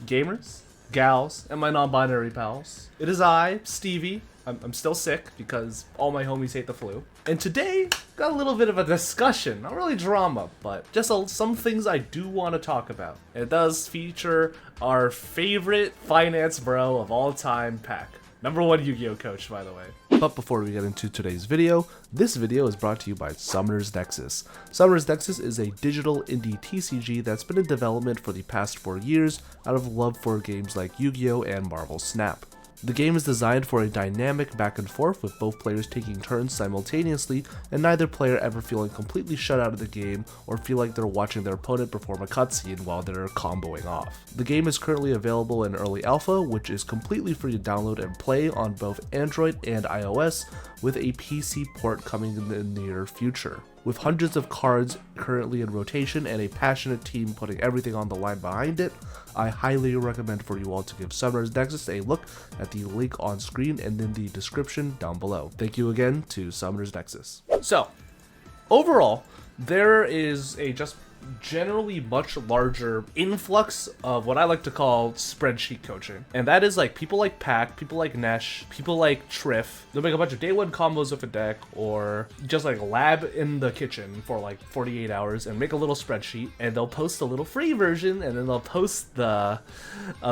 gamers, gals, and my non-binary pals. It is I, Stevie. I'm still sick because all my homies hate the flu. And today, got a little bit of a discussion, not really drama, but just some things I do want to talk about. It does feature our favorite finance bro of all time, Pac. #1 Yu-Gi-Oh coach, by the way. But before we get into today's video, this video is brought to you by Summoner's Nexus. Summoner's Nexus is a digital indie TCG that's been in development for the past 4 years out of love for games like Yu-Gi-Oh and Marvel Snap. The game is designed for a dynamic back and forth with both players taking turns simultaneously and neither player ever feeling completely shut out of the game or feel like they're watching their opponent perform a cutscene while they're comboing off. The game is currently available in early alpha, which is completely free to download and play on both Android and iOS, with a PC port coming in the near future. With hundreds of cards currently in rotation and a passionate team putting everything on the line behind it, I highly recommend for you all to give Summoner's Nexus a look at the link on screen and in the description down below. Thank you again to Summoner's Nexus. So, overall, there is a just generally much larger influx of what I like to call spreadsheet coaching. And that is like people like Pac, people like Nesh, people like Triff. They'll make a bunch of day one combos with a deck or just like lab in the kitchen for like 48 hours and make a little spreadsheet, and they'll post a little free version and then they'll post a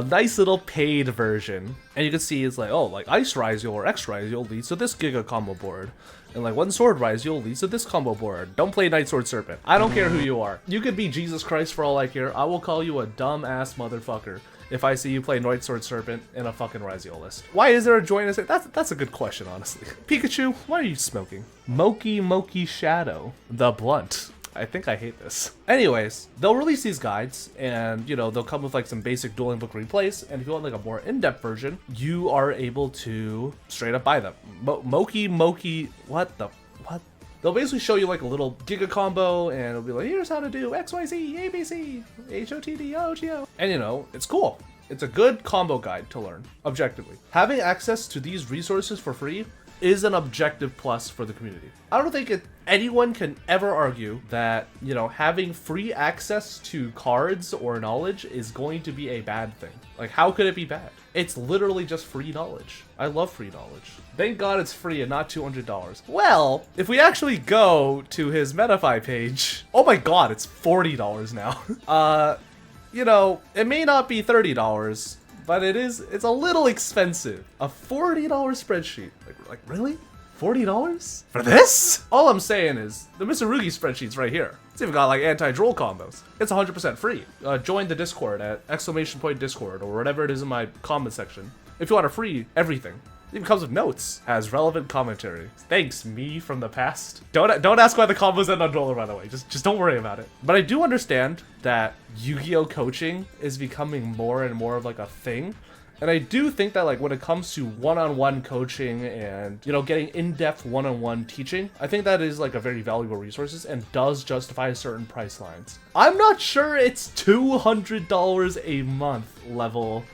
nice little paid version. And you can see it's like, oh, like Ice Ryziel or X Ryziel leads to this Giga combo board. And like one Sword Ryziel leads to this combo board. Don't play Night Sword Serpent. I don't care who you are. You could be Jesus Christ for all I care. I will call you a dumb ass motherfucker if I see you play Night Sword Serpent in a fucking Ryziel list. Why is there a join? That's a good question, honestly. Pikachu, why are you smoking? Moki Shadow. The Blunt. I think I hate this. Anyways, they'll release these guides and, you know, they'll come with like some basic dueling book replays, and if you want like a more in-depth version, you are able to straight up buy them. Moki, what? They'll basically show you like a little Giga combo and it'll be like, here's how to do XYZ, ABC, HOTD, OGO. And you know, it's cool. It's a good combo guide to learn, objectively. Having access to these resources for free is an objective plus for the community. I don't think anyone can ever argue that, you know, having free access to cards or knowledge is going to be a bad thing. Like, how could it be bad? It's literally just free knowledge. I love free knowledge. Thank God it's free and not $200. Well, if we actually go to his Metafy page, oh my God, it's $40 now. You know, it may not be $30, but it's a little expensive. A $40 spreadsheet. Like really? $40 for this? All I'm saying is the Mitsurugi spreadsheet's right here. It's even got like anti-droll combos. It's 100% free. Join the Discord at !Discord or whatever it is in my comment section if you want a free everything. It even comes with notes, has relevant commentary. Thanks, me from the past. Don't ask why the combos end on Droller, by the way. Just don't worry about it. But I do understand that Yu-Gi-Oh coaching is becoming more and more of like a thing. And I do think that like when it comes to one-on-one coaching and, you know, getting in-depth one-on-one teaching, I think that is like a very valuable resource and does justify certain price lines. I'm not sure it's $200 a month level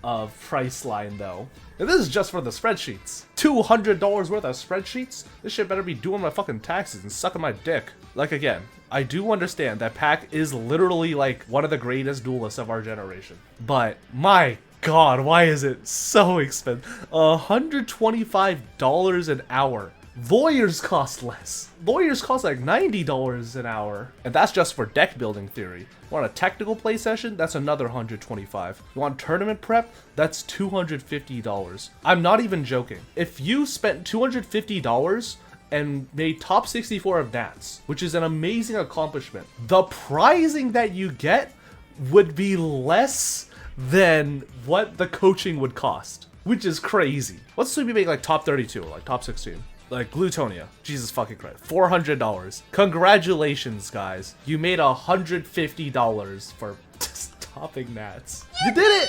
of price line though. And this is just for the spreadsheets. $200 worth of spreadsheets? This shit better be doing my fucking taxes and sucking my dick. Like again, I do understand that Pac is literally like one of the greatest duelists of our generation. But my God, why is it so expensive? $125 an hour. Lawyers cost less. Lawyers cost like $90 an hour. And that's just for deck building theory. You want a technical play session? That's another $125. You want tournament prep? That's $250. I'm not even joking. If you spent $250 and made top 64 of Nats, which is an amazing accomplishment, the prizing that you get would be less than what the coaching would cost, which is crazy. Let's say we make like top 32 or like top 16. Like Glutonia, Jesus fucking Christ, $400. Congratulations, guys. You made $150 for just topping Nats. You did it!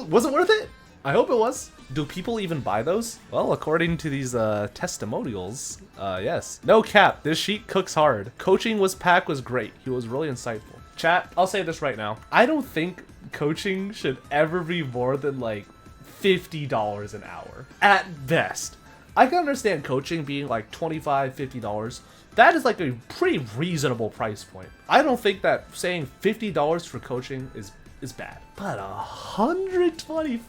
Was it worth it? I hope it was. Do people even buy those? Well, according to these testimonials, yes. No cap, this sheet cooks hard. Coaching was Pac was great. He was really insightful. Chat, I'll say this right now. I don't think coaching should ever be more than like $50 an hour at best. I can understand coaching being like $25, $50. That is like a pretty reasonable price point. I don't think that saying $50 for coaching is bad. But $125?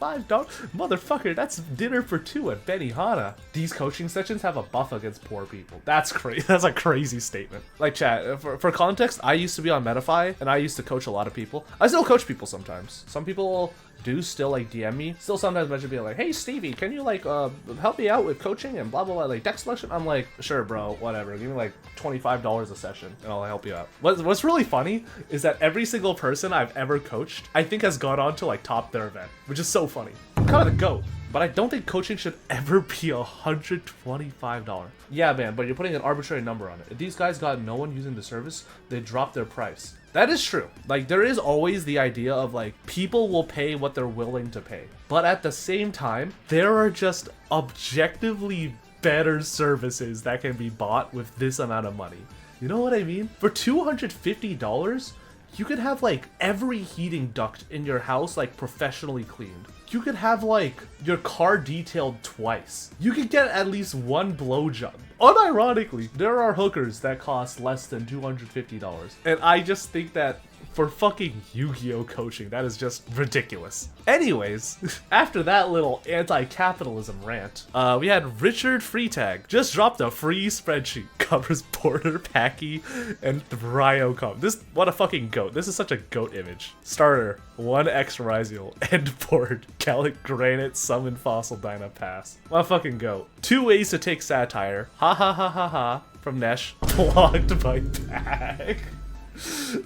Motherfucker, that's dinner for two at Benihana. These coaching sessions have a buff against poor people. That's crazy. That's a crazy statement. Like, chat, for context, I used to be on Metafy, and I used to coach a lot of people. I still coach people sometimes. Some people do still like DM me. Still sometimes mention being like, hey Stevie, can you like help me out with coaching and blah blah blah, like deck selection? I'm like, sure bro, whatever. Give me like $25 a session and I'll help you out. What's really funny is that every single person I've ever coached, I think has gone on to like top their event, which is so funny. I'm kind of the GOAT. But I don't think coaching should ever be $125. Yeah, man, but you're putting an arbitrary number on it. If these guys got no one using the service, they drop their price. That is true. Like, there is always the idea of, like, people will pay what they're willing to pay. But at the same time, there are just objectively better services that can be bought with this amount of money. You know what I mean? For $250, you could have, like, every heating duct in your house, like, professionally cleaned. You could have, like, your car detailed twice. You could get at least one blowjob. Unironically, there are hookers that cost less than $250. And I just think that for fucking Yu-Gi-Oh coaching, that is just ridiculous. Anyways, after that little anti-capitalism rant, we had Richard Freetag just dropped a free spreadsheet. Covers Border, Packy, and Ryocom. This, what a fucking goat. This is such a goat image. Starter, 1x Ryziel, end board, Gallic Granite, Summon Fossil Dyna Pass. What a fucking goat. 2 ways to take satire. Ha ha ha ha ha. From Nesh. Blocked by Pack.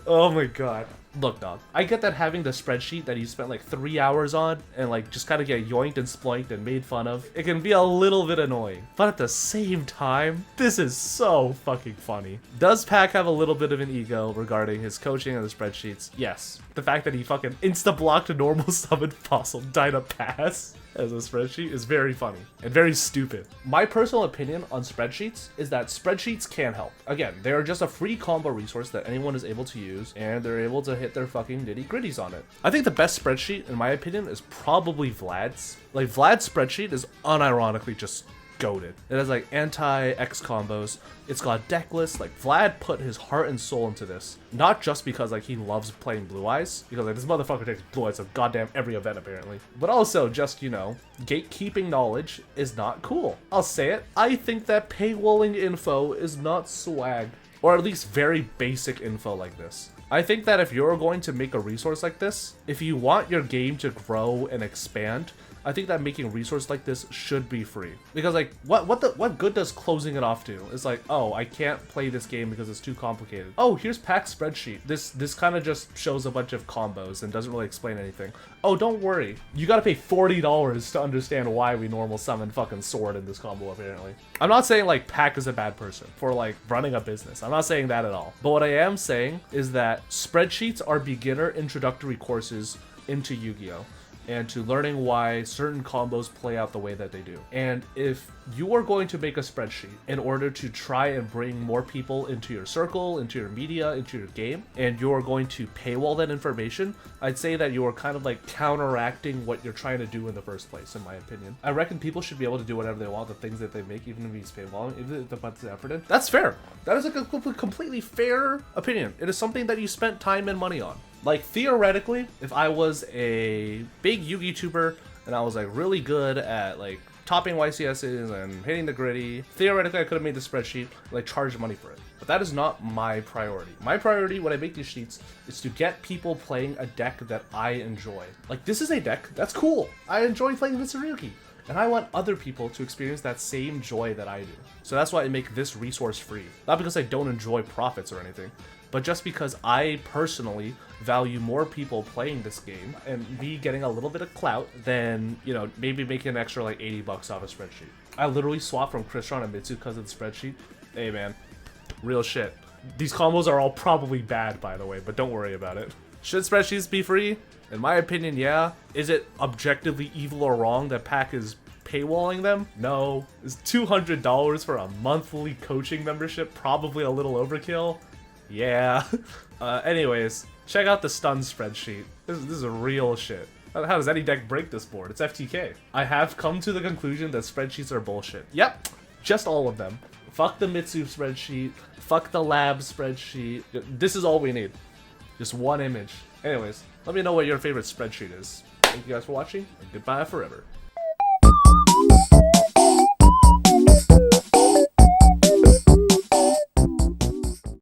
Oh my god. Look, dog, I get that having the spreadsheet that you spent like 3 hours on and like just kind of get yoinked and sploinked and made fun of, it can be a little bit annoying. But at the same time, this is so fucking funny. Does Pack have a little bit of an ego regarding his coaching and the spreadsheets? Yes. The fact that he fucking insta-blocked a normal summon Fossil Dyna Pass as a spreadsheet is very funny and very stupid. My personal opinion on spreadsheets is that spreadsheets can help. Again, they are just a free combo resource that anyone is able to use, and they're able to hit their fucking nitty gritties on it. I think the best spreadsheet, in my opinion, is probably Vlad's. Like, Vlad's spreadsheet is unironically just goated. It has like anti-X combos. It's got deck lists. Like, Vlad put his heart and soul into this. Not just because like he loves playing Blue Eyes, because like this motherfucker takes Blue Eyes of goddamn every event apparently. But also just, you know, gatekeeping knowledge is not cool. I'll say it. I think that paywalling info is not swag. Or at least very basic info like this. I think that if you're going to make a resource like this, if you want your game to grow and expand, I think that making a resource like this should be free. Because like, what good does closing it off do? It's like, oh, I can't play this game because it's too complicated. Oh, here's Pack's spreadsheet. This kind of just shows a bunch of combos and doesn't really explain anything. Oh, don't worry. You gotta pay $40 to understand why we normal summon fucking Sword in this combo apparently. I'm not saying like Pack is a bad person for like running a business. I'm not saying that at all. But what I am saying is that spreadsheets are beginner introductory courses into Yu-Gi-Oh! And to learning why certain combos play out the way that they do. And if you are going to make a spreadsheet in order to try and bring more people into your circle, into your media, into your game, and you're going to paywall that information, I'd say that you are kind of like counteracting what you're trying to do in the first place, in my opinion. I reckon people should be able to do whatever they want, the things that they make, even if it's paywalling, even if they put the effort in. That's fair. That is a completely fair opinion. It is something that you spent time and money on. Like, theoretically, if I was a big Yu-Gi tuber and I was like really good at like topping YCSs and hitting the gritty, theoretically I could have made the spreadsheet, like charge money for it. But that is not my priority. My priority when I make these sheets is to get people playing a deck that I enjoy. Like, this is a deck that's cool. I enjoy playing Mitsurugi. And I want other people to experience that same joy that I do. So that's why I make this resource free. Not because I don't enjoy profits or anything, but just because I personally value more people playing this game and me getting a little bit of clout than, you know, maybe making an extra like $80 off a spreadsheet. I literally swapped from Crystron and Mitsu because of the spreadsheet. Hey man, real shit. These combos are all probably bad, by the way, but don't worry about it. Should spreadsheets be free? In my opinion, yeah. Is it objectively evil or wrong that Pack is paywalling them? No. Is $200 for a monthly coaching membership probably a little overkill? Yeah. Anyways, check out the stun spreadsheet. This is real shit. How does any deck break this board? It's FTK. I have come to the conclusion that spreadsheets are bullshit. Yep, just all of them. Fuck the Mitsu spreadsheet. Fuck the lab spreadsheet. This is all we need. Just one image. Anyways, let me know what your favorite spreadsheet is. Thank you guys for watching, and goodbye forever.